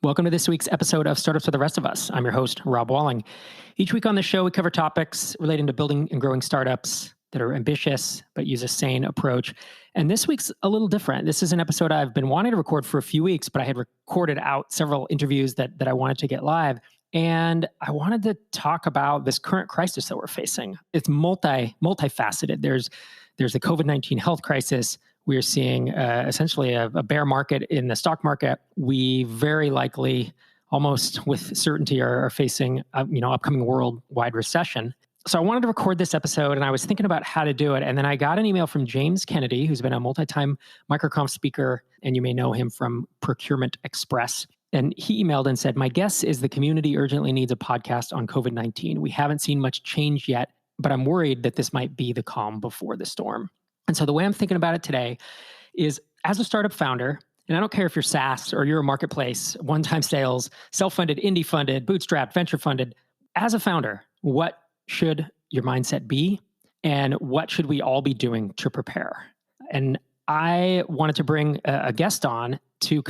Welcome to this week's episode of Startups for the Rest of Us. I'm your host, Rob Walling. Each week on the show, we cover topics relating to building and growing startups that are ambitious but use a sane approach. And this week's a little different. This is an episode I've been wanting to record for a few weeks, but I had recorded out several interviews that I wanted to get live. And I wanted to talk about this current crisis that we're facing. It's multifaceted. There's the COVID-19 health crisis. We're seeing essentially a bear market in the stock market. We very likely, almost with certainty, are facing upcoming worldwide recession. So I wanted to record this episode, and I was thinking about how to do it. And then I got an email from James Kennedy, who's been a multi-time MicroConf speaker, and you may know him from Procurement Express. And he emailed and said, "My guess is the community urgently needs a podcast on COVID-19. We haven't seen much change yet, but I'm worried that this might be the calm before the storm." And so the way I'm thinking about it today is, as a startup founder, and I don't care if you're SaaS or you're a marketplace, one-time sales, self-funded, indie-funded, bootstrapped, venture-funded, as a founder, what should your mindset be? And what should we all be doing to prepare? And I wanted to bring a guest on to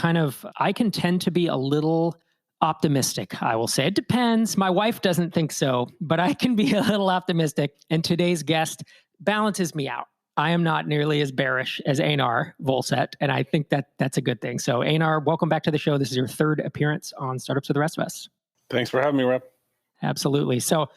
I can tend to be a little optimistic, I will say. It depends. My wife doesn't think so, but I can be a little optimistic. And today's guest balances me out. I am not nearly as bearish as Einar Vollset, and I think that's a good thing. So Einar, welcome back to the show. This is your third appearance on Startups for the Rest of Us. Thanks for having me, Rob. Absolutely. So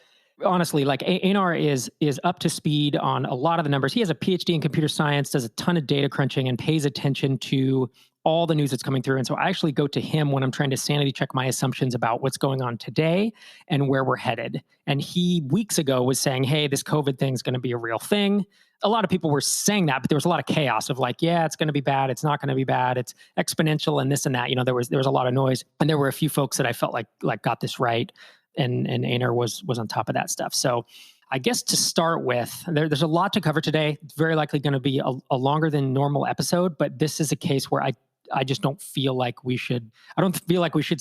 honestly, Einar is up to speed on a lot of the numbers. He has a PhD in computer science, does a ton of data crunching, and pays attention to all the news that's coming through. And so I actually go to him when I'm trying to sanity check my assumptions about what's going on today and where we're headed. And he, weeks ago, was saying, hey, this COVID thing is going to be a real thing. A lot of people were saying that, but there was a lot of chaos of it's going to be bad. It's not going to be bad. It's exponential and this and that. There was a lot of noise. And there were a few folks that I felt like got this right. And Einar was on top of that stuff. So I guess to start with, there's a lot to cover today. It's very likely going to be a longer than normal episode, but this is a case where I just don't feel like we should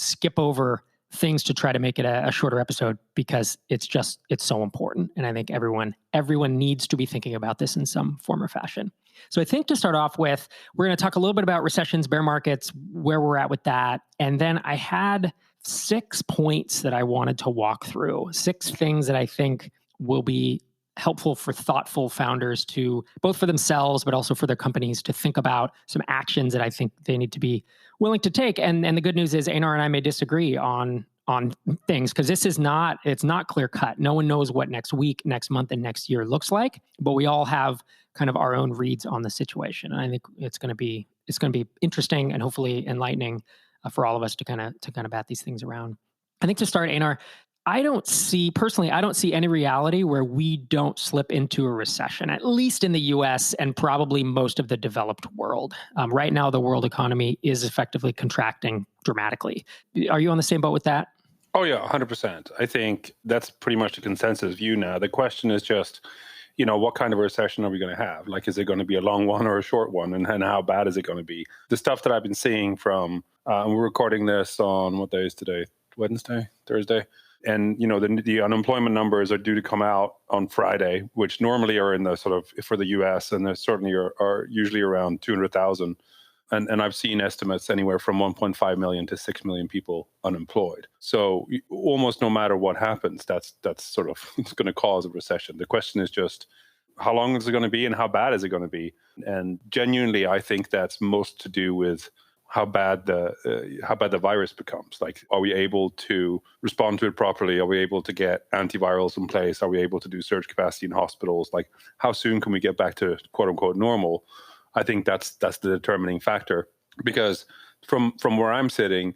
skip over things to try to make it a shorter episode, because it's so important. And I think everyone needs to be thinking about this in some form or fashion. So I think to start off with, we're going to talk a little bit about recessions, bear markets, where we're at with that. And then I had 6 points that I wanted to walk through, 6 things that I think will be helpful for thoughtful founders to, both for themselves, but also for their companies, to think about some actions that I think they need to be willing to take. And the good news is Einar and I may disagree on things, because it's not clear cut. No one knows what next week, next month, and next year looks like, but we all have kind of our own reads on the situation. And I think it's going to be interesting and hopefully enlightening for all of us to kind of bat these things around. I think to start, Einar, I don't see any reality where we don't slip into a recession, at least in the US and probably most of the developed world. Right now, the world economy is effectively contracting dramatically. Are you on the same boat with that? Oh, yeah, 100%. I think that's pretty much the consensus view now. The question is just, what kind of a recession are we going to have? Like, is it going to be a long one or a short one? And how bad is it going to be? The stuff that I've been seeing from, we're recording this on, what day is today? Wednesday? Thursday? And, the unemployment numbers are due to come out on Friday, which normally are in the sort of, for the US, and they certainly are usually around 200,000. And I've seen estimates anywhere from 1.5 million to 6 million people unemployed. So almost no matter what happens, that's sort of it's going to cause a recession. The question is just, how long is it going to be and how bad is it going to be? And genuinely, I think that's most to do with how bad the virus becomes. Like, are we able to respond to it properly? Are we able to get antivirals in place? Are we able to do surge capacity in hospitals? Like, how soon can we get back to quote unquote normal? I think that's the determining factor, because from where I'm sitting,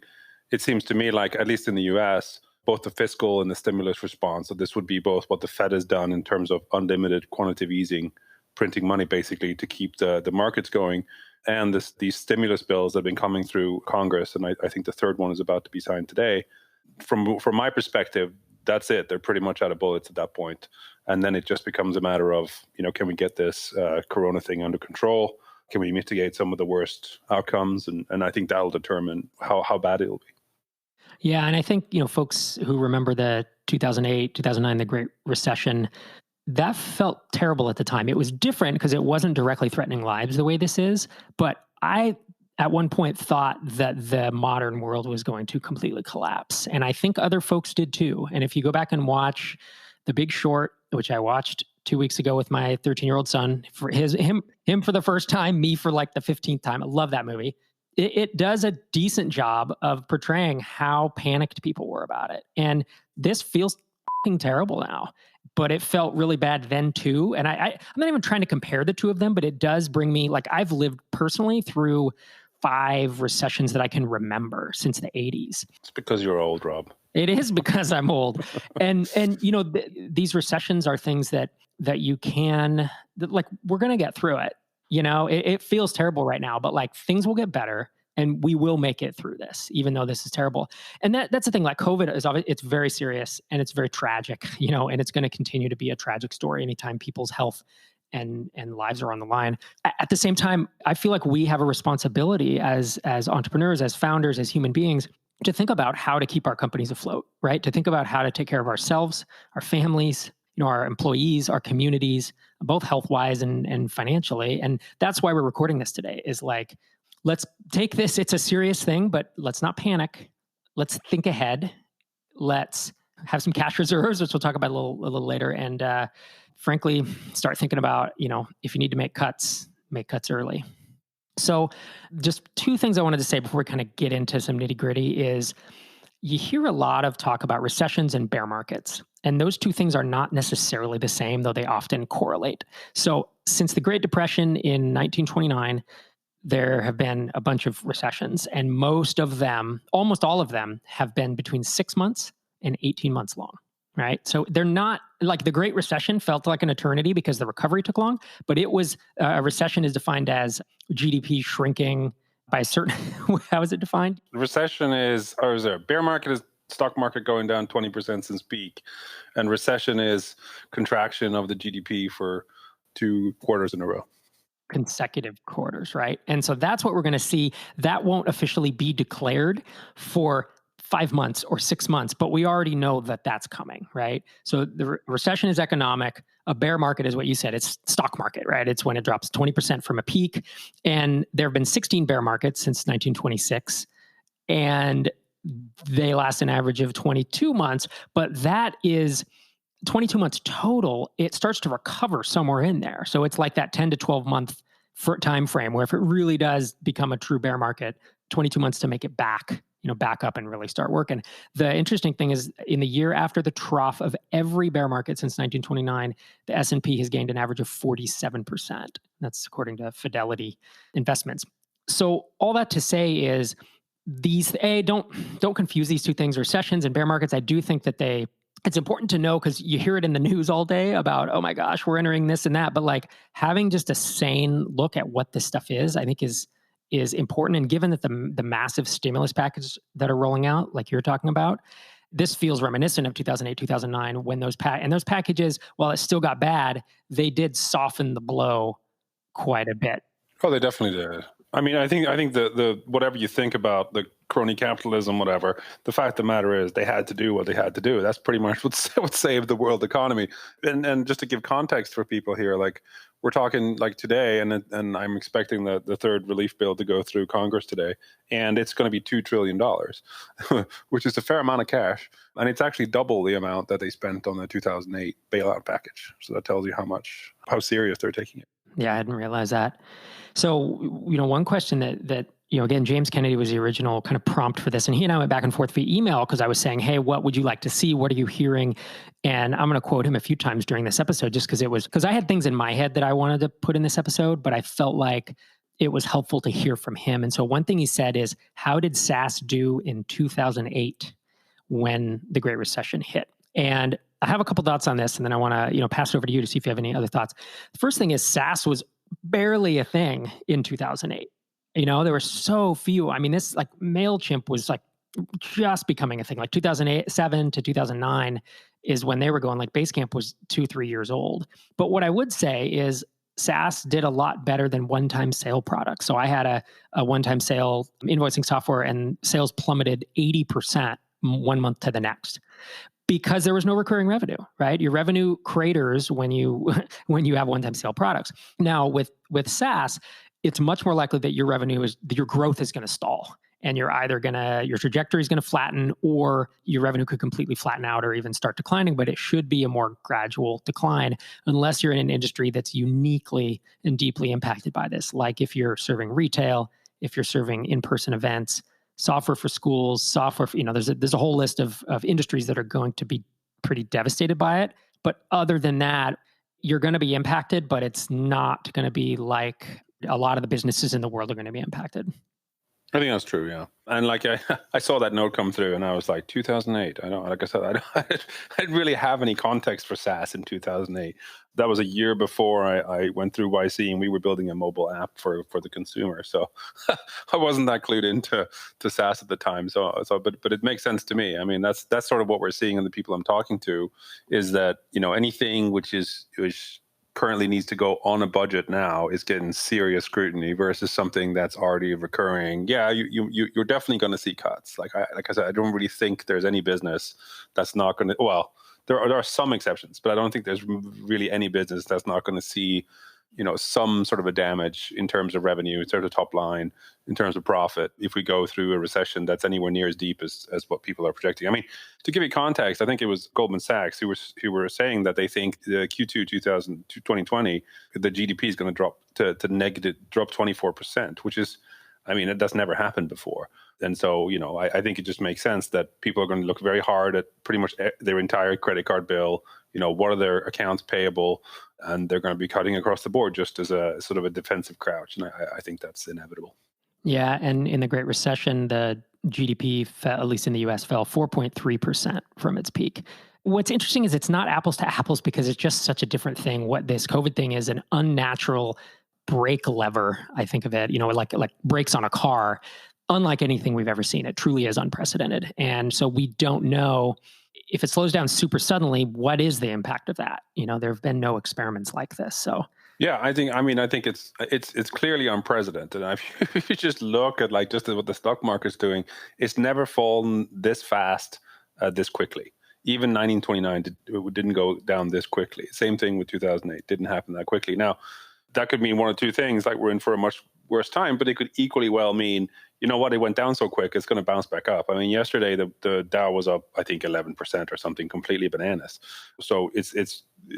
it seems to me like, at least in the US, both the fiscal and the stimulus response, so this would be both what the Fed has done in terms of unlimited quantitative easing, printing money basically to keep the markets going, and these stimulus bills that have been coming through Congress, and I think the third one is about to be signed today. From my perspective, that's it. They're pretty much out of bullets at that point. And then it just becomes a matter of, can we get this corona thing under control? Can we mitigate some of the worst outcomes? And I think that'll determine how bad it'll be. Yeah, and I think, folks who remember the 2008, 2009, the Great Recession, that felt terrible at the time. It was different because it wasn't directly threatening lives the way this is, but I at one point thought that the modern world was going to completely collapse. And I think other folks did too. And if you go back and watch The Big Short, which I watched 2 weeks ago with my 13-year-old son, for him for the first time, me for like the 15th time. I love that movie. It does a decent job of portraying how panicked people were about it. And this feels fucking terrible now, but it felt really bad then too. And I'm not even trying to compare the two of them, but it does bring me, like, I've lived personally through 5 recessions that I can remember since the 80s. It's because you're old, Rob. It is because I'm old. And you know, these recessions are things that you can, like, we're going to get through it. You know, it feels terrible right now, but like things will get better and we will make it through this, even though this is terrible. And that's the thing, like COVID is, it's very serious and it's very tragic, you know, and it's going to continue to be a tragic story anytime people's health and lives are on the line. At the same time, I feel like we have a responsibility as entrepreneurs, as founders, as human beings, to think about how to keep our companies afloat, right? To think about how to take care of ourselves, our families, you know, our employees, our communities, both health-wise and financially. And that's why we're recording this today, is like, let's take this. It's a serious thing, but let's not panic. Let's think ahead. Let's have some cash reserves, which we'll talk about a little later. And frankly, start thinking about, you know, if you need to make cuts early. So just 2 things I wanted to say before we kind of get into some nitty gritty is, you hear a lot of talk about recessions and bear markets. And those 2 things are not necessarily the same, though they often correlate. So since the Great Depression in 1929, there have been a bunch of recessions, and most of them, almost all of them, have been between 6 months and 18 months long, right? So they're not, like, the Great Recession felt like an eternity because the recovery took long, but it was, a recession is defined as GDP shrinking by a certain, how is it defined? Recession is, or is there, bear market is stock market going down 20% since peak, and recession is contraction of the GDP for 2 quarters in a row. Consecutive quarters, right? And so that's what we're going to see. That won't officially be declared for 5 months or 6 months, but we already know that that's coming, right? So the recession is economic. A bear market is what you said. It's stock market, right? It's when it drops 20% from a peak. And there have been 16 bear markets since 1926, and they last an average of 22 months, but that is 22 months total. It starts to recover somewhere in there. So it's like that 10 to 12 month time frame where if it really does become a true bear market, 22 months to make it back, you know, back up and really start working. The interesting thing is, in the year after the trough of every bear market since 1929, the S&P has gained an average of 47%. That's according to Fidelity Investments. So all that to say is, don't confuse these 2 things, recessions and bear markets. I do think that it's important to know, because you hear it in the news all day about, oh my gosh, we're entering this and that. But like, having just a sane look at what this stuff is, I think is important. And given that the massive stimulus package that are rolling out, like you're talking about, this feels reminiscent of 2008, 2009, when those packages, while it still got bad, they did soften the blow quite a bit. Oh, they definitely did. I mean, I think the whatever you think about the crony capitalism, whatever, the fact of the matter is they had to do what they had to do. That's pretty much what saved the world economy. And just to give context for people here, like, we're talking like today, and I'm expecting the 3rd relief bill to go through Congress today, and it's going to be $2 trillion, which is a fair amount of cash. And it's actually double the amount that they spent on the 2008 bailout package. So that tells you how serious they're taking it. Yeah, I hadn't realized that. So, you know, one question that you know, again, James Kennedy was the original kind of prompt for this, and he and I went back and forth via email, because I was saying, hey, what would you like to see? What are you hearing? And I'm going to quote him a few times during this episode, just because I had things in my head that I wanted to put in this episode, but I felt like it was helpful to hear from him. And so one thing he said is, how did SaaS do in 2008 when the Great Recession hit? And I have a couple thoughts on this, and then I want to, you know, pass it over to you to see if you have any other thoughts. The first thing is, SaaS was barely a thing in 2008. You know, there were so few. I mean, this, like, MailChimp was like just becoming a thing. Like 2007 to 2009 is when they were going. Like, Basecamp was 2-3 years old. But what I would say is, SaaS did a lot better than one-time sale products. So I had a one-time sale invoicing software, and sales plummeted 80% 1 month to the next, because there was no recurring revenue, right? Your revenue craters when you have one-time sale products. Now with SaaS, it's much more likely that your growth is going to stall. And your trajectory is going to flatten, or your revenue could completely flatten out or even start declining, but it should be a more gradual decline unless you're in an industry that's uniquely and deeply impacted by this. Like if you're serving retail, if you're serving in-person events, software for schools, software for, there's a whole list of industries that are going to be pretty devastated by it. But other than that, you're going to be impacted, but it's not going to be like a lot of the businesses in the world are going to be impacted. I think that's true, yeah. And like I saw that note come through and I was like, 2008. I don't, like I said, I didn't really have any context for SaaS in 2008. That was a year before I went through YC and we were building a mobile app for the consumer. So I wasn't that clued into SaaS at the time. But it makes sense to me. I mean, that's sort of what we're seeing in the people I'm talking to is that, anything which currently needs to go on a budget now is getting serious scrutiny versus something that's already recurring. Yeah, you're definitely going to see cuts. Like I said, I don't really think there's any business that's not going to. Well, there are some exceptions, but I don't think there's really any business that's not going to see, some sort of a damage in terms of revenue, in terms of top line, in terms of profit, if we go through a recession that's anywhere near as deep as what people are projecting. I mean, to give you context, I think it was Goldman Sachs who were saying that they think the Q2 2020, the GDP is going to drop to drop 24%, which is, I mean, that's never happened before. And so, I think it just makes sense that people are going to look very hard at pretty much their entire credit card bill. What are their accounts payable? And they're going to be cutting across the board just as a sort of a defensive crouch. And I think that's inevitable. Yeah. And in the Great Recession, the GDP, at least in the US, fell 4.3% from its peak. What's interesting is it's not apples to apples because it's just such a different thing. What this COVID thing is an unnatural brake lever, I think of it, like brakes on a car, unlike anything we've ever seen. It truly is unprecedented. And so we don't know if it slows down super suddenly, what is the impact of that? There have been no experiments like this. So yeah, I think it's clearly unprecedented. And if you just look at just what the stock market's doing, it's never fallen this fast, this quickly. Even 1929 didn't go down this quickly. Same thing with 2008, didn't happen that quickly. Now, that could mean one or two things, like we're in for a much worse time, but it could equally well mean, it went down so quick, it's going to bounce back up. I mean, yesterday, the Dow was up, I think, 11% or something completely bananas. So it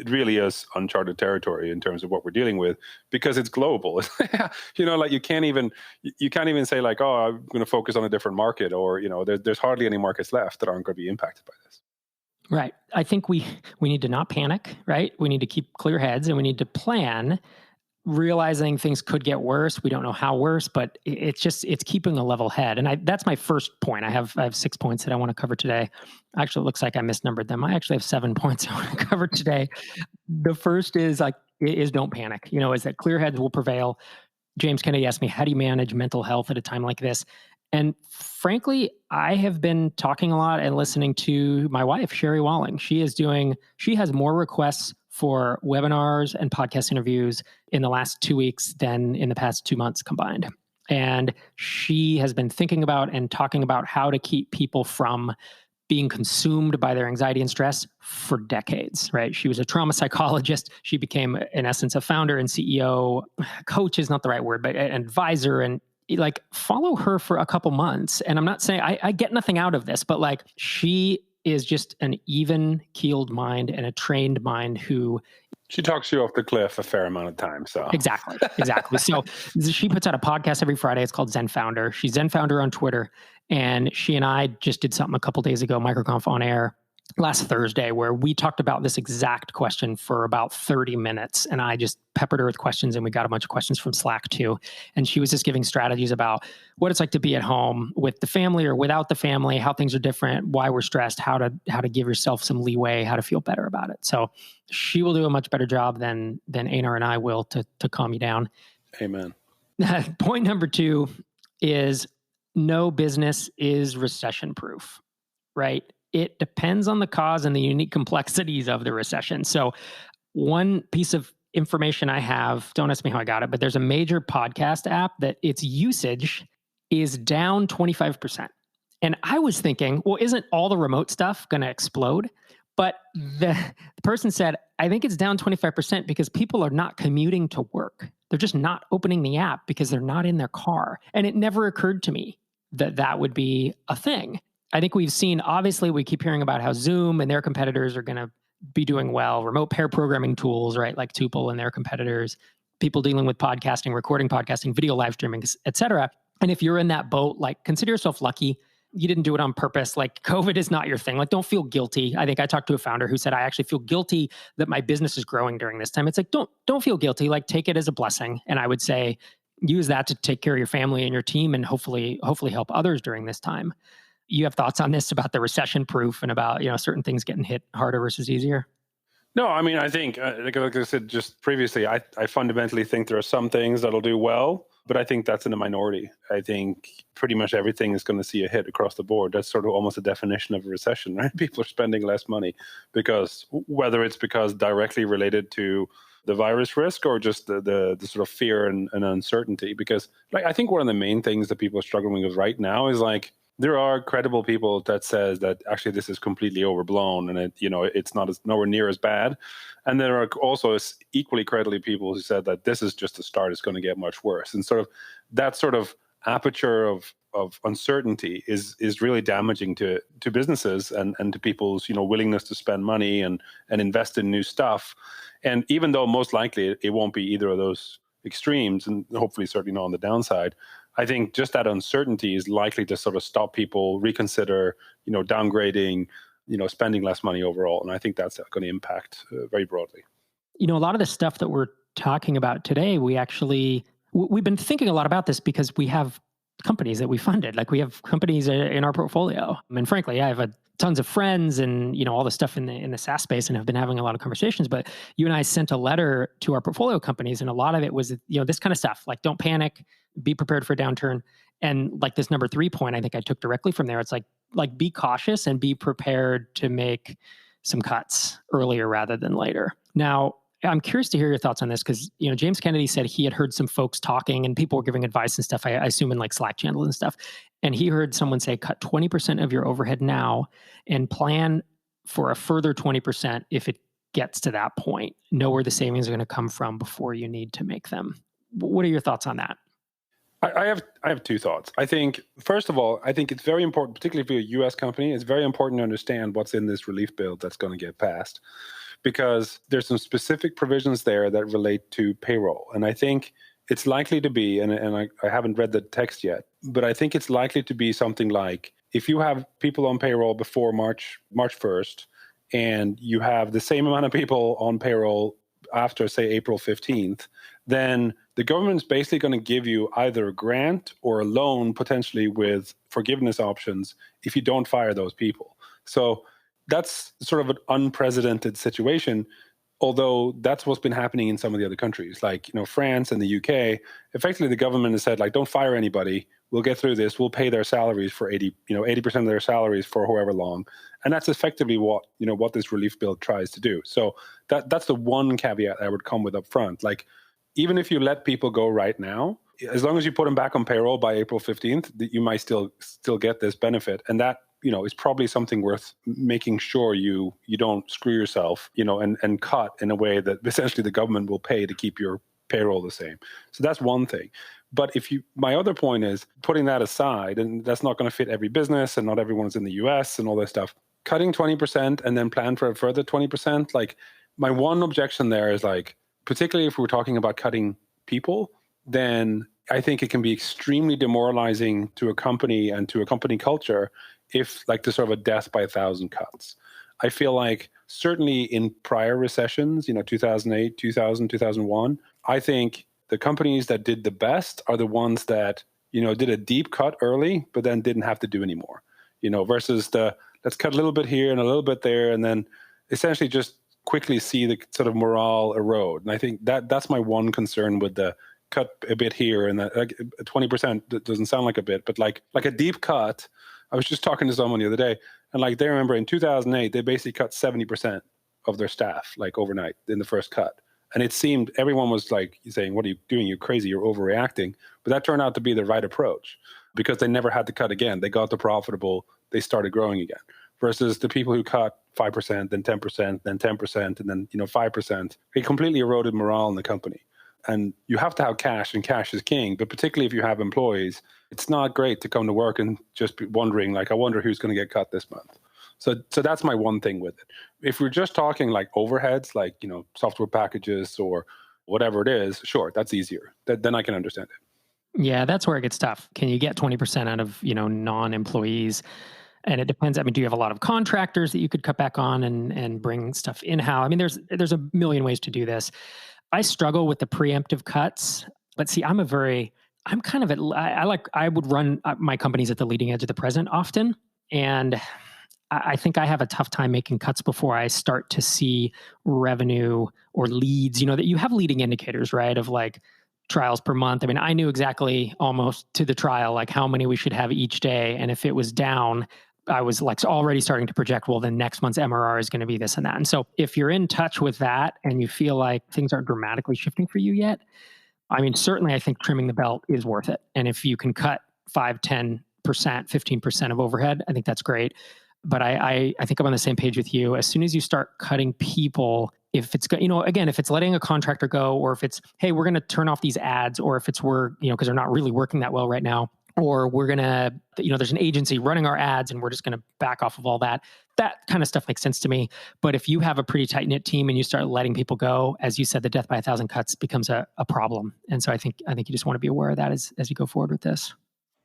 really is uncharted territory in terms of what we're dealing with because it's global. You can't even say like, oh, I'm going to focus on a different market or, there's hardly any markets left that aren't going to be impacted by this. Right. I think we need to not panic, right? We need to keep clear heads and we need to plan, realizing things could get worse. We don't know how worse, but it's keeping a level head. And that's my first point. I have 6 points that I want to cover today. Actually, it looks like I misnumbered them. I actually have 7 points I want to cover today. The first is don't panic, is that clear heads will prevail. James Kennedy asked me, how do you manage mental health at a time like this? And frankly, I have been talking a lot and listening to my wife, Sherry Walling. She has more requests for webinars and podcast interviews in the last 2 weeks than in the past 2 months combined. And she has been thinking about and talking about how to keep people from being consumed by their anxiety and stress for decades, right? She was a trauma psychologist. She became, in essence, a founder and CEO. Coach is not the right word, but an advisor, and follow her for a couple months. And I'm not saying I get nothing out of this, but she is just an even-keeled mind and a trained mind who... She talks you off the cliff a fair amount of time, so... Exactly. So she puts out a podcast every Friday. It's called ZenFounder. She's ZenFounder on Twitter. And she and I just did something a couple days ago, MicroConf on air, last Thursday, where we talked about this exact question for about 30 minutes. And I just peppered her with questions, and we got a bunch of questions from Slack too. And she was just giving strategies about what it's like to be at home with the family or without the family, how things are different, why we're stressed, how to give yourself some leeway, how to feel better about it. So she will do a much better job than Einar and I will to calm you down. Amen. Point number 2 is no business is recession proof, right? It depends on the cause and the unique complexities of the recession. So one piece of information I have, don't ask me how I got it, but there's a major podcast app that its usage is down 25%. And I was thinking, well, isn't all the remote stuff going to explode? But the person said, I think it's down 25% because people are not commuting to work. they're just not opening the app because they're not in their car. And it never occurred to me that that would be a thing. I think we've seen, obviously, we keep hearing about how Zoom and their competitors are going to be doing well, remote pair programming tools, right? Like Tuple and their competitors, people dealing with podcasting, recording podcasting, video live streaming, et cetera. And if you're in that boat, like consider yourself lucky. You didn't do it on purpose. Like COVID is not your thing. Like don't feel guilty. I think I talked to a founder who said, I actually feel guilty that my business is growing during this time. It's like, don't feel guilty. Like take it as a blessing. And I would say, use that to take care of your family and your team and hopefully help others during this time. You have thoughts on this about the recession proof and about, certain things getting hit harder versus easier? No, I mean, I think, like I said just previously, I fundamentally think there are some things that'll do well, but I think that's in the minority. I think pretty much everything is going to see a hit across the board. That's sort of almost a definition of a recession, right? People are spending less money because whether it's because directly related to the virus risk or just the sort of fear and uncertainty. Because like I think one of the main things that people are struggling with right now is like, there are credible people that says that actually this is completely overblown and it's nowhere near as bad. And there are also equally credible people who said that this is just the start, it's going to get much worse. And sort of that sort of aperture of uncertainty is really damaging to businesses and to people's willingness to spend money and invest in new stuff. And even though most likely it won't be either of those extremes, and hopefully certainly not on the downside, I think just that uncertainty is likely to sort of stop people reconsider, downgrading, spending less money overall. And I think that's going to impact very broadly. A lot of the stuff that we're talking about today, we've been thinking a lot about this because we have companies that we funded. Like we have companies in our portfolio. And frankly, I have tons of friends and, all the stuff in the SaaS space and have been having a lot of conversations. But you and I sent a letter to our portfolio companies, and a lot of it was, this kind of stuff, like don't panic, be prepared for a downturn. And like this number 3 point, I think I took directly from there. It's like be cautious and be prepared to make some cuts earlier rather than later. Now, I'm curious to hear your thoughts on this because, James Kennedy said he had heard some folks talking and people were giving advice and stuff, I assume in like Slack channels and stuff. And he heard someone say, cut 20% of your overhead now and plan for a further 20% if it gets to that point. Know where the savings are going to come from before you need to make them. What are your thoughts on that? I have two thoughts. I think, first of all, I think it's very important, particularly for a U.S. company, it's very important to understand what's in this relief bill that's going to get passed, because there's some specific provisions there that relate to payroll. And I think it's likely to be, and I haven't read the text yet, but I think it's likely to be something like, if you have people on payroll before March 1st, and you have the same amount of people on payroll after, say, April 15th, then the government's basically going to give you either a grant or a loan, potentially with forgiveness options, if you don't fire those people. So that's sort of an unprecedented situation, although that's what's been happening in some of the other countries, like France and the UK. Effectively, the government has said, like, don't fire anybody. We'll get through this. We'll pay their salaries for 80% of their salaries for however long. And that's effectively what this relief bill tries to do. So that's the one caveat I would come with up front. Like, even if you let people go right now, as long as you put them back on payroll by April 15th, you might still get this benefit. And that, is probably something worth making sure you don't screw yourself, and cut in a way that essentially the government will pay to keep your payroll the same. So that's one thing. But my other point is, putting that aside, and that's not going to fit every business and not everyone's in the US and all this stuff, cutting 20% and then plan for a further 20%, like, my one objection there is, like, particularly if we're talking about cutting people, then I think it can be extremely demoralizing to a company and to a company culture if, like, there's sort of a death by 1,000 cuts. I feel like certainly in prior recessions, 2008, 2000, 2001, I think the companies that did the best are the ones that, did a deep cut early, but then didn't have to do anymore, versus let's cut a little bit here and a little bit there, and then essentially just quickly see the sort of morale erode. And I think that's my one concern with the cut a bit here, and that, like, 20% doesn't sound like a bit, but like a deep cut. I was just talking to someone the other day, and like, they remember in 2008, they basically cut 70% of their staff, like, overnight in the first cut. And it seemed everyone was like saying, what are you doing? You're crazy. You're overreacting. But that turned out to be the right approach, because they never had to cut again. They got the profitable. They started growing again. Versus the people who cut 5%, then 10%, then 10%, and then 5%. It completely eroded morale in the company. and you have to have cash, and cash is king. But particularly if you have employees, it's not great to come to work and just be wondering, like, I wonder who's going to get cut this month. So that's my one thing with it. If we're just talking like overheads, like, software packages or whatever it is, sure, that's easier. Then I can understand it. Yeah, that's where it gets tough. Can you get 20% out of, non-employees? And it depends. I mean, do you have a lot of contractors that you could cut back on and bring stuff in-house? I mean, there's a million ways to do this. I struggle with the preemptive cuts, but see, I would run my companies at the leading edge of the present often. And I think I have a tough time making cuts before I start to see revenue or leads, that you have leading indicators, right? Of like trials per month. I mean, I knew exactly almost to the trial, like how many we should have each day. And if it was down, I was like already starting to project, well, then next month's MRR is going to be this and that. And so if you're in touch with that and you feel like things aren't dramatically shifting for you yet, I mean, certainly I think trimming the belt is worth it. And if you can cut 5, 10%, 15% of overhead, I think that's great. But I think I'm on the same page with you. As soon as you start cutting people, if it's, again, if it's letting a contractor go, or if it's, hey, we're going to turn off these ads, or if it's because they're not really working that well right now, or we're going to, there's an agency running our ads and we're just going to back off of all that. That kind of stuff makes sense to me. But if you have a pretty tight-knit team and you start letting people go, as you said, the death by 1,000 cuts becomes a problem. And so I think you just want to be aware of that as you go forward with this.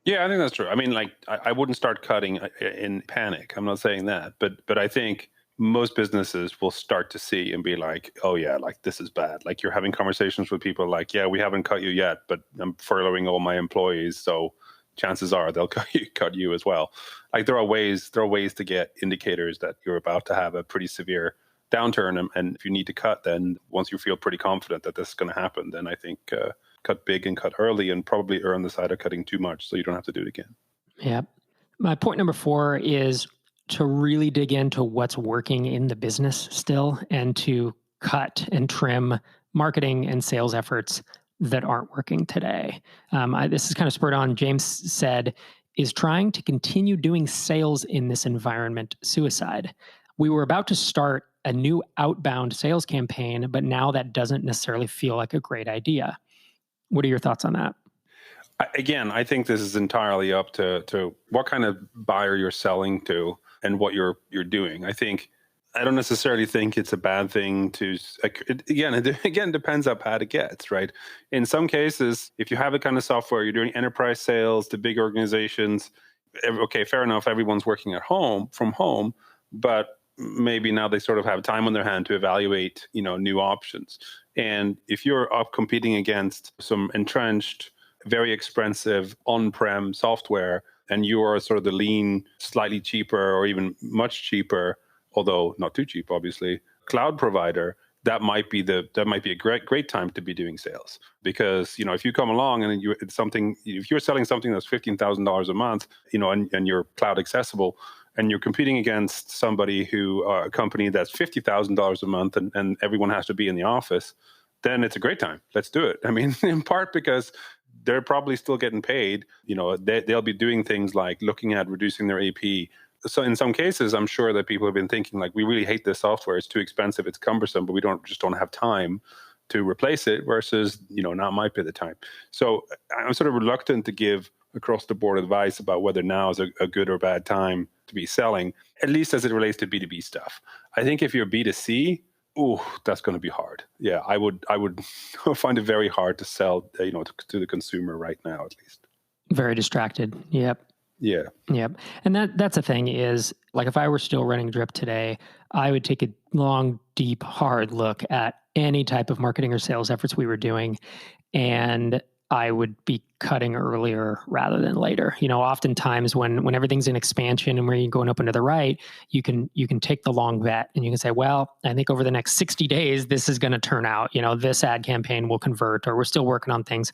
Yeah, I think that's true. I mean, like, I wouldn't start cutting in panic. I'm not saying that, but I think most businesses will start to see and be like, oh yeah, like this is bad. Like you're having conversations with people like, yeah, we haven't cut you yet, but I'm furloughing all my employees, so chances are they'll cut you as well. Like there are ways to get indicators that you're about to have a pretty severe downturn, and if you need to cut, then once you feel pretty confident that this is going to happen, then I think cut big and cut early, and probably err on the side of cutting too much so you don't have to do it again. Yeah. My point number 4 is to really dig into what's working in the business still, and to cut and trim marketing and sales efforts that aren't working today. This is kind of spurred on. James said, is trying to continue doing sales in this environment suicide? We were about to start a new outbound sales campaign, but now that doesn't necessarily feel like a great idea. What are your thoughts on that? Again, I think this is entirely up to what kind of buyer you're selling to and what you're doing. I don't necessarily think it's a bad thing to, again, depends how bad it gets, right? In some cases, if you have the kind of software, you're doing enterprise sales to big organizations, okay, fair enough, everyone's working at home, from home, but maybe now they sort of have time on their hand to evaluate, new options. And if you're up competing against some entrenched, very expensive on-prem software, and you are sort of the lean, slightly cheaper, or even much cheaper, although not too cheap, obviously, cloud provider, that might be a great time to be doing sales. Because, if you come along and if you're selling something that's $15,000 a month, and you're cloud accessible, and you're competing against somebody a company that's $50,000 a month, and everyone has to be in the office, then it's a great time. Let's do it. I mean, in part because they're probably still getting paid. They'll be doing things like looking at reducing their AP. So in some cases, I'm sure that people have been thinking like, we really hate this software. It's too expensive. It's cumbersome, but we don't have time to replace it, versus, now might be the time. So I'm sort of reluctant to give across the board advice about whether now is a good or bad time to be selling, at least as it relates to B2B stuff. I think if you're B2C, that's going to be hard. Yeah, I would find it very hard to sell, to the consumer right now, at least. Very distracted. Yep. Yeah. Yep. And that's the thing is, like, if I were still running Drip today, I would take a long, deep, hard look at any type of marketing or sales efforts we were doing, and I would be cutting earlier rather than later. Oftentimes when everything's in expansion and where you're going up and to the right, you can take the long bet and you can say, well, I think over the next 60 days, this is going to turn out, this ad campaign will convert, or we're still working on things.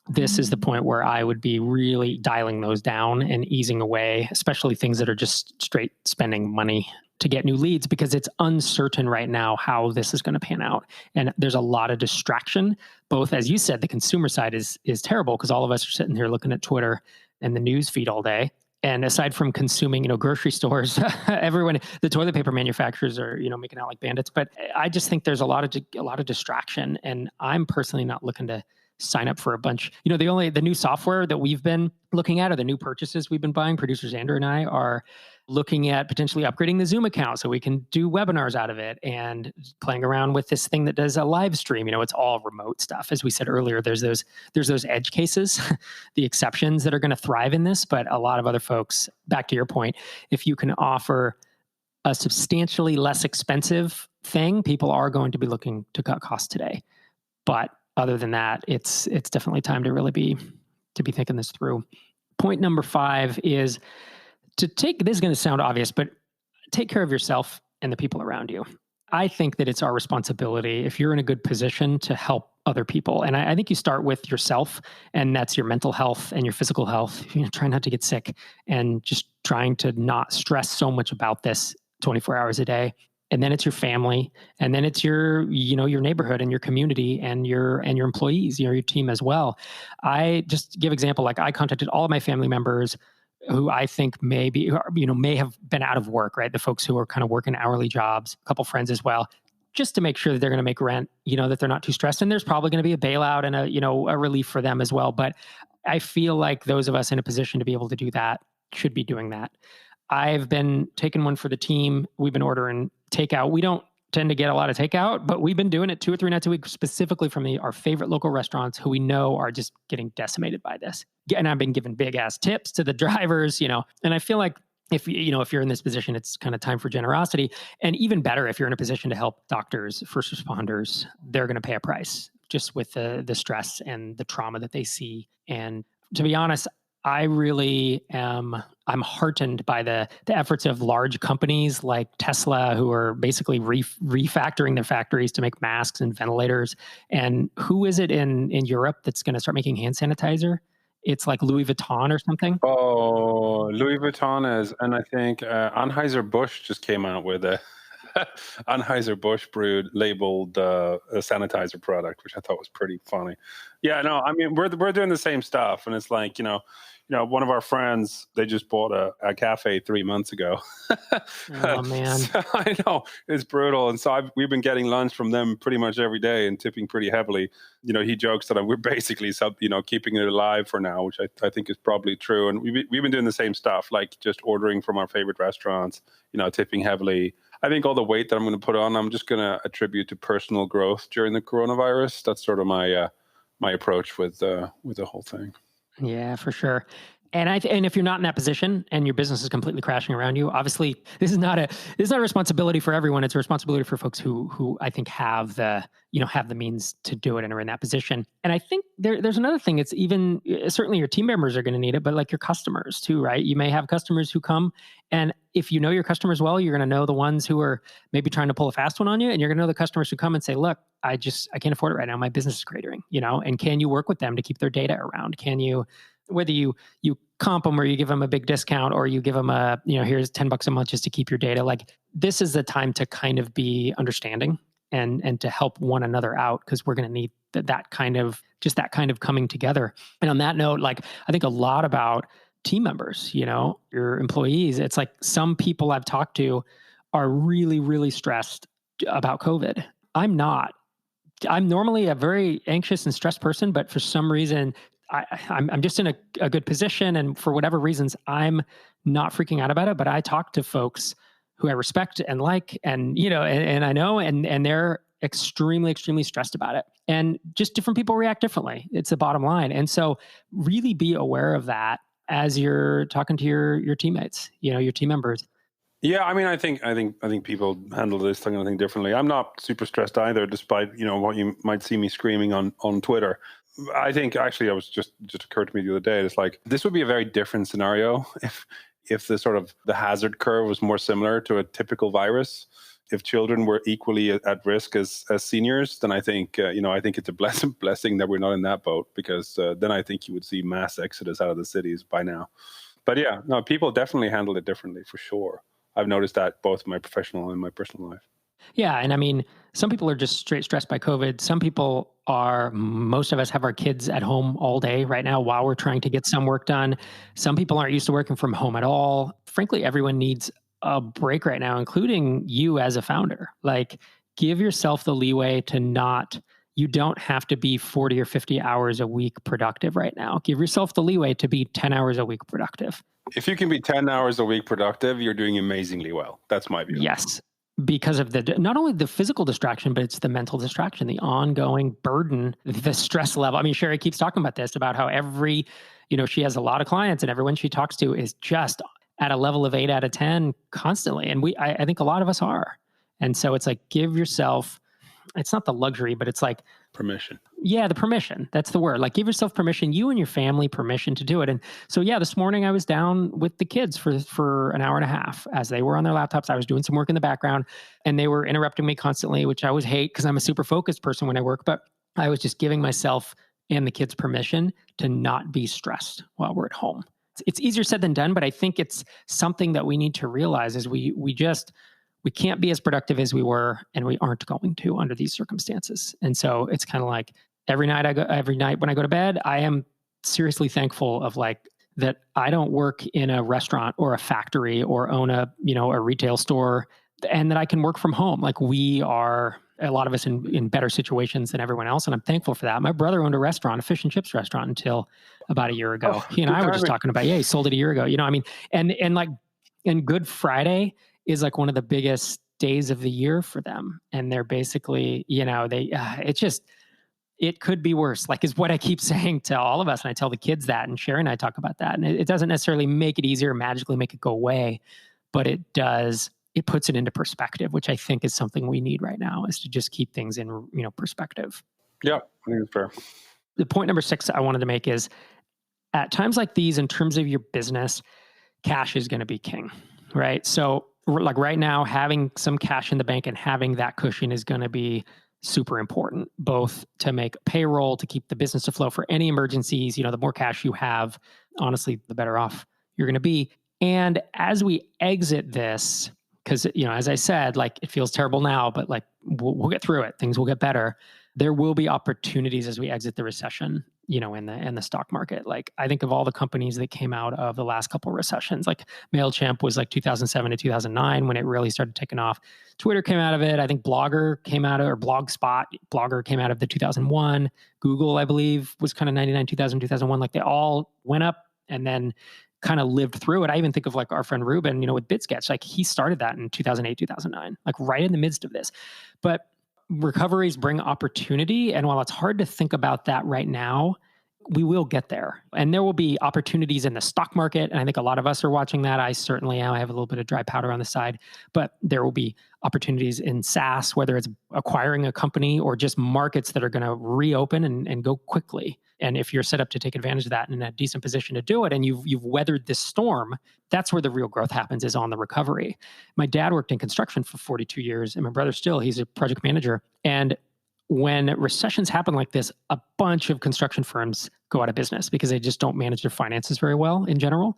This is the point where I would be really dialing those down and easing away, especially things that are just straight spending money to get new leads, because it's uncertain right now how this is going to pan out. And there's a lot of distraction, both, as you said, the consumer side is terrible because all of us are sitting here looking at Twitter and the news feed all day. And aside from consuming, grocery stores, everyone, the toilet paper manufacturers are, making out like bandits. But I just think there's a lot of distraction, and I'm personally not looking to sign up for a bunch. The new software that we've been looking at, or the new purchases we've been buying, producers Andrew and I are looking at potentially upgrading the Zoom account so we can do webinars out of it, and playing around with this thing that does a live stream. It's all remote stuff. As we said earlier, there's those edge cases, the exceptions that are going to thrive in this, but a lot of other folks, back to your point, if you can offer a substantially less expensive thing, people are going to be looking to cut costs today. But other than that, it's definitely time to really be thinking this through. Point number 5 is this is going to sound obvious, but take care of yourself and the people around you. I think that it's our responsibility, if you're in a good position, to help other people. And I think you start with yourself, and that's your mental health and your physical health. Try not to get sick, and just trying to not stress so much about this 24 hours a day. And then it's your family, and then it's your neighborhood and your community and your employees, your team as well. I just give example, like I contacted all of my family members who I think may have been out of work, right? The folks who are kind of working hourly jobs, a couple friends as well, just to make sure that they're going to make rent, that they're not too stressed. And there's probably going to be a bailout and a relief for them as well. But I feel like those of us in a position to be able to do that should be doing that. I've been taking one for the team. We've been ordering takeout. We don't tend to get a lot of takeout, but we've been doing it 2 or 3 nights a week, specifically from our favorite local restaurants who we know are just getting decimated by this. And I've been giving big ass tips to the drivers, and I feel like if you're in this position, it's kind of time for generosity. And even better, if you're in a position to help doctors, first responders, they're going to pay a price just with the stress and the trauma that they see. And to be honest, I'm heartened by the efforts of large companies like Tesla, who are basically refactoring their factories to make masks and ventilators. And who is it in Europe that's going to start making hand sanitizer? It's like Louis Vuitton or something. Oh, Louis Vuitton is, and I think Anheuser-Busch just came out with a Anheuser-Busch brewed labeled a sanitizer product, which I thought was pretty funny. Yeah, no, I mean, we're doing the same stuff, and it's like, one of our friends, they just bought a cafe 3 months ago. Oh man, so, I know, it's brutal, and so we've been getting lunch from them pretty much every day and tipping pretty heavily. He jokes that we're basically keeping it alive for now, which I think is probably true. And we've been doing the same stuff, like just ordering from our favorite restaurants, tipping heavily. I think all the weight that I'm going to put on, I'm just going to attribute to personal growth during the coronavirus. That's sort of my approach with the whole thing. Yeah, for sure. And if you're not in that position and your business is completely crashing around you, obviously this is not a responsibility for everyone. It's a responsibility for folks who I think have the means to do it and are in that position. And I think there's another thing. It's even certainly your team members are going to need it, but like your customers too, right? You may have customers who come, and if you know your customers well, you're going to know the ones who are maybe trying to pull a fast one on you, and you're going to know the customers who come and say, "Look, I can't afford it right now. My business is cratering," and can you work with them to keep their data around? Can you, whether you comp them or you give them a big discount or you give them here's $10 a month just to keep your data. Like, this is the time to kind of be understanding and to help one another out, because we're going to need that kind of coming together. And on that note, like, I think a lot about team members, your employees. It's like some people I've talked to are really, really stressed about COVID. I'm not. I'm normally a very anxious and stressed person, but for some reason, I'm just in a good position, and for whatever reasons, I'm not freaking out about it. But I talk to folks who I respect and like, and and I know, and they're extremely, extremely stressed about it. And just different people react differently. It's the bottom line. And so, really be aware of that as you're talking to your teammates, your team members. Yeah, I mean, I think people handle this thing, I think, differently. I'm not super stressed either, despite what you might see me screaming on Twitter. I think actually, I was just occurred to me the other day. It's like, this would be a very different scenario if the sort of the hazard curve was more similar to a typical virus. If children were equally at risk as seniors, then I think I think it's a blessing that we're not in that boat, because then I think you would see mass exodus out of the cities by now. But yeah, no, people definitely handle it differently for sure. I've noticed that both in my professional and my personal life. Yeah. And I mean, some people are just straight stressed by COVID. Some people are, most of us have our kids at home all day right now while we're trying to get some work done. Some people aren't used to working from home at all. Frankly, everyone needs a break right now, including you as a founder. Like, give yourself the leeway to not, you don't have to be 40 or 50 hours a week productive right now. Give yourself the leeway to be 10 hours a week productive. If you can be 10 hours a week productive, you're doing amazingly well. That's my view. Yes. Because of the, not only the physical distraction, but it's the mental distraction, the ongoing burden, the stress level. I mean, Sherry keeps talking about this, about how every, she has a lot of clients and everyone she talks to is just at a level of 8 out of 10 constantly. And I think a lot of us are. And so it's like, give yourself, it's not the luxury, but it's like permission. Yeah, the permission. That's the word. Like, give yourself permission, you and your family permission to do it. And so, yeah, this morning I was down with the kids for an hour and a half as they were on their laptops. I was doing some work in the background and they were interrupting me constantly, which I always hate because I'm a super focused person when I work. But I was just giving myself and the kids permission to not be stressed while we're at home. It's easier said than done, but I think it's something that we need to realize is we can't be as productive as we were, and we aren't going to under these circumstances. And so it's kind of like every night when I go to bed, I am seriously thankful of like that I don't work in a restaurant or a factory or own a retail store, and that I can work from home. Like, we are, a lot of us in better situations than everyone else. And I'm thankful for that. My brother owned a fish and chips restaurant until about a year ago. Oh, he and I were just talking about, he sold it a year ago. And Good Friday is like one of the biggest days of the year for them. And they're basically, it could be worse, like, is what I keep saying to all of us. And I tell the kids that, and Sherry and I talk about that. And it doesn't necessarily make it easier, magically make it go away, but it puts it into perspective, which I think is something we need right now, is to just keep things in, perspective. Yeah, I think it's fair. The point number 6 I wanted to make is, at times like these, in terms of your business, cash is going to be king, right? So like right now, having some cash in the bank and having that cushion is going to be super important, both to make payroll, to keep the business afloat for any emergencies. The more cash you have, honestly, the better off you're going to be. And as we exit this, because, as I said, like, it feels terrible now, but like, we'll get through it. Things will get better. There will be opportunities as we exit the recession, in the stock market. Like, I think of all the companies that came out of the last couple of recessions, like MailChimp was like 2007 to 2009 when it really started taking off. Twitter came out of it. I think Blogger came out of, or Blogger came out of the 2001. Google, I believe, was kind of 99, 2000, 2001. Like, they all went up and then kind of lived through it. I even think of like our friend Ruben, with Bidsketch, like he started that in 2008, 2009, like right in the midst of this. But recoveries bring opportunity. And while it's hard to think about that right now, we will get there. And there will be opportunities in the stock market. And I think a lot of us are watching that. I certainly am. I have a little bit of dry powder on the side, but there will be opportunities in SaaS, whether it's acquiring a company or just markets that are going to reopen and go quickly. And if you're set up to take advantage of that and in a decent position to do it, and you've weathered this storm, that's where the real growth happens, is on the recovery. My dad worked in construction for 42 years, and my brother still, he's a project manager. And when recessions happen like this, a bunch of construction firms go out of business because they just don't manage their finances very well in general.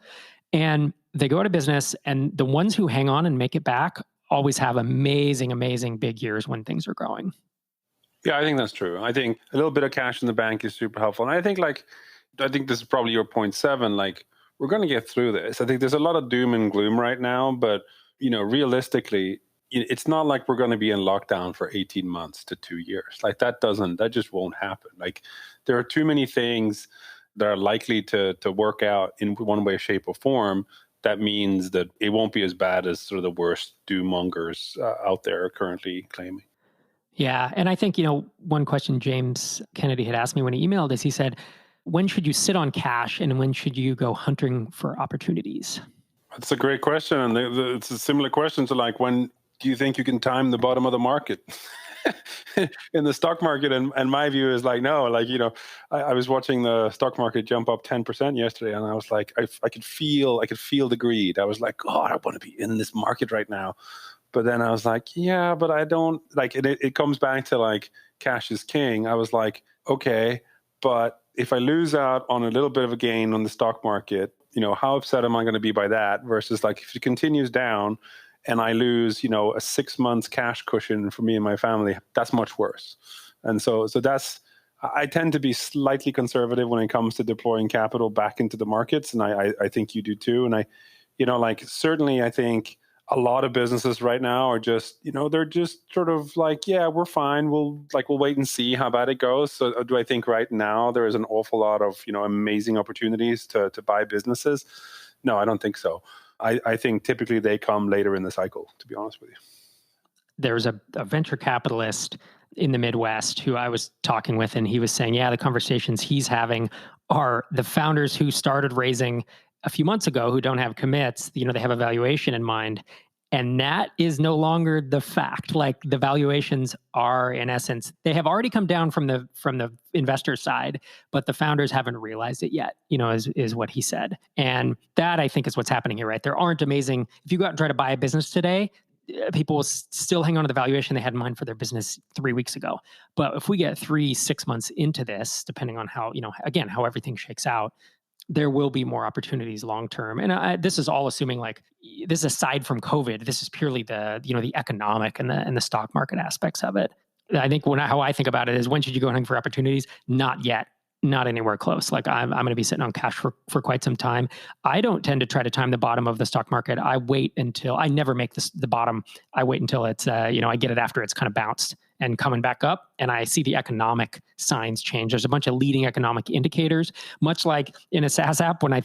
And they go out of business, and the ones who hang on and make it back always have amazing, amazing big years when things are growing. Yeah, I think that's true. I think a little bit of cash in the bank is super helpful. And I think this is probably your point 7, like, we're going to get through this. I think there's a lot of doom and gloom right now, but, realistically, it's not like we're going to be in lockdown for 18 months to 2 years. Like, that just won't happen. Like, there are too many things that are likely to work out in one way, shape, or form. That means that it won't be as bad as sort of the worst doom mongers out there are currently claiming. Yeah. And I think, one question James Kennedy had asked me when he emailed us, he said, when should you sit on cash and when should you go hunting for opportunities? That's a great question. And it's a similar question to like, when do you think you can time the bottom of the market? In the stock market, and my view is like, no, like, I was watching the stock market jump up 10% yesterday, and I was like, I could feel the greed. I was like, God, I want to be in this market right now. But then I was like, yeah, but I don't like it. It comes back to like, cash is king. I was like, okay, but if I lose out on a little bit of a gain on the stock market, how upset am I going to be by that? Versus like, if it continues down and I lose, a 6 months cash cushion for me and my family, that's much worse. And so I tend to be slightly conservative when it comes to deploying capital back into the markets. And I think you do too. And certainly I think a lot of businesses right now are just, they're just sort of like, yeah, we're fine. We'll wait and see how bad it goes. So do I think right now there is an awful lot of, amazing opportunities to buy businesses? No, I don't think so. I think typically they come later in the cycle, to be honest with you. There's a venture capitalist in the Midwest who I was talking with, and he was saying, yeah, the conversations he's having are the founders who started raising a few months ago who don't have commits, they have a valuation in mind. And that is no longer the fact. Like the valuations are, in essence, they have already come down from the investor side, but the founders haven't realized it yet, is what he said. And that, I think, is what's happening here, right? There aren't amazing, if you go out and try to buy a business today, people will still hang on to the valuation they had in mind for their business 3 weeks ago. But if we get 3-6 months into this, depending on how, again, how everything shakes out, there will be more opportunities long term. And this is all assuming this is aside from COVID. This is purely the economic and the stock market aspects of it. I think how I think about it is, when should you go hunting for opportunities? Not yet. Not anywhere close. Like I'm going to be sitting on cash for quite some time. I don't tend to try to time the bottom of the stock market. I wait until I never make the bottom. I wait until it's, I get it after it's kind of bounced and coming back up, and I see the economic signs change. There's a bunch of leading economic indicators, much like in a SaaS app. When I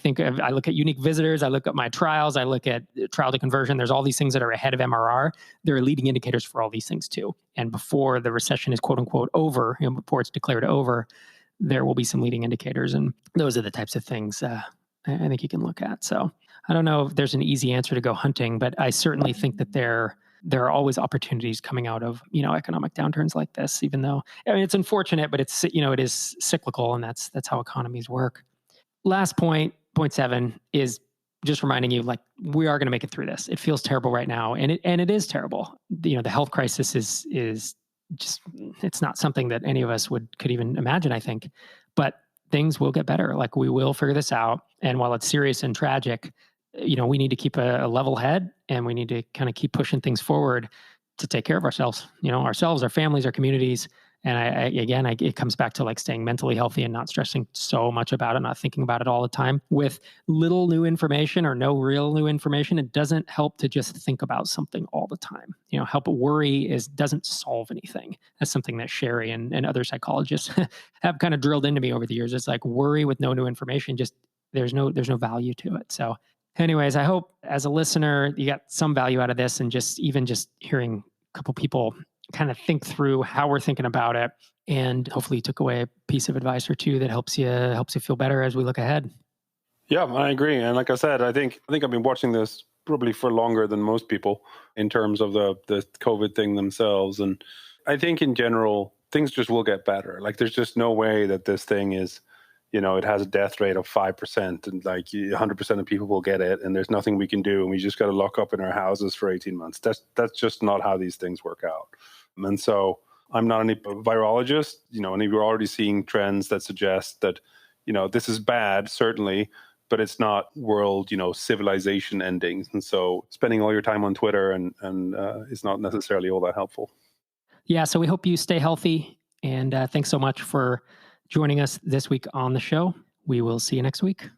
look at unique visitors, I look at my trials, I look at trial to conversion. There's all these things that are ahead of MRR. There are leading indicators for all these things too. And before the recession is quote unquote over, before it's declared over, there will be some leading indicators. And those are the types of things I think you can look at. So I don't know if there's an easy answer to go hunting, but I certainly think that there are always opportunities coming out of, economic downturns like this, even though, it's unfortunate, but it's, it is cyclical, and that's how economies work. Last point 7, is just reminding you, we are going to make it through this. It feels terrible right now. And it is terrible. The health crisis is just, it's not something that any of us could even imagine, I think, but things will get better. We will figure this out. And while it's serious and tragic, we need to keep a level head, and we need to kind of keep pushing things forward to take care of ourselves, ourselves, our families, our communities. And it comes back to staying mentally healthy and not stressing so much about it, not thinking about it all the time. With little new information or no real new information, it doesn't help to just think about something all the time. Worry doesn't solve anything. That's something that Sherry and other psychologists have kind of drilled into me over the years. It's worry with no new information, just there's no value to it. So anyways, I hope as a listener, you got some value out of this, and just hearing a couple people kind of think through how we're thinking about it. And hopefully you took away a piece of advice or two that helps you feel better as we look ahead. Yeah, I agree. And like I said, I think I've been watching this probably for longer than most people in terms of the COVID thing themselves. And I think in general, things just will get better. There's just no way that this thing is, it has a death rate of 5%, and 100% of people will get it, and there's nothing we can do, and we just got to lock up in our houses for 18 months. That's just not how these things work out. And so I'm not any virologist, and we're already seeing trends that suggest that, this is bad, certainly, but it's not world, civilization ending. And so spending all your time on Twitter and is not necessarily all that helpful. Yeah, so we hope you stay healthy, and thanks so much for joining us this week on the show. We will see you next week.